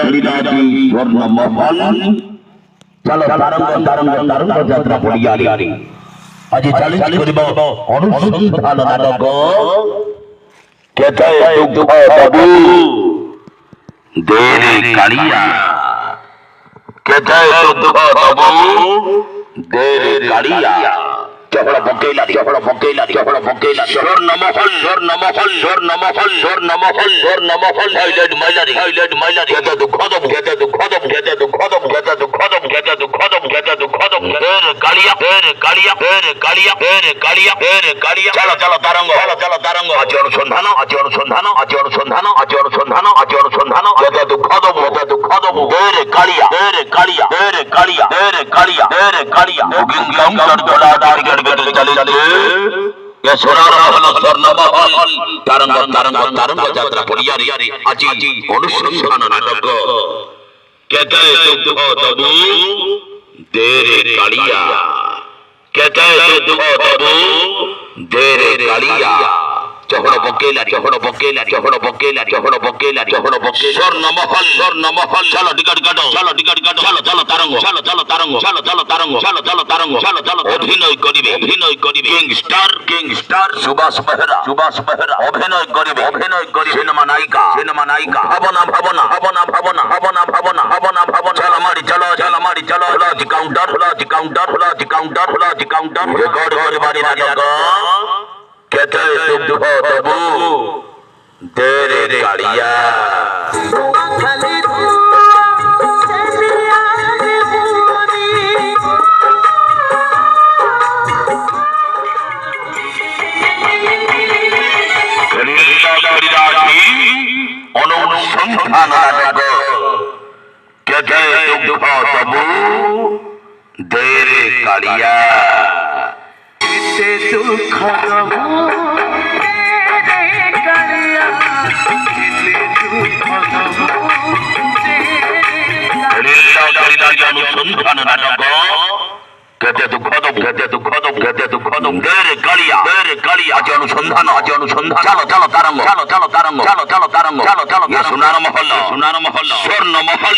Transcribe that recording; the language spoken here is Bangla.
ক্রীড়াটি স্বর্ণমহল চলো তারঙ্গ তারঙ্গ তারঙ্গ যাত্রা পড়িয়ারি আজি চ্যালেঞ্জ করিব অনুসন্ধান নাটক কেতে দুঃখ বাবু দেরে কালিয়া কেতে দুঃখ বাবু দেরে কালিয়া চহড় বকেলা স্বর্ণমহল হাইলাইট মাইলারি কেতে দুঃখ দেব কালিয়া চলো তারঙ্গ আজি অনুসন্ধান কেতে দুঃখ দেব কালিয়া তারঙ্গ যাত্রা পড়িয়ারি আজি অনুসন্ধান নাটক কেতে দুঃখ দেব দেরে কালিয়া কেতে দুঃখ দেব দেরে কালিয়া চহড় বকেলারি স্বর্ণমহল চলো টিকিট কাটো চলো তারঙ্গ অভিনয় করিবে কিংস্টার সুভাষ বেহরা অভিনয় করিবে সিনেমা নায়িকা ভাবনা ঝালামারি চলো লজ কাউন্টার রেকর্ড করিবারি নাটক কেতে দুঃখ দেব দেরে কালিয়া অনুসন্ধান নাটক কেতে দুঃখ দেব দেরে কালিয়া দুঃখ অনুসন্ধান নাটক কেতে দুঃখ দেব দেরে কালিয়া আজি অনুসন্ধান চলো তারঙ্গ সোনার মহল স্বর্ণমহল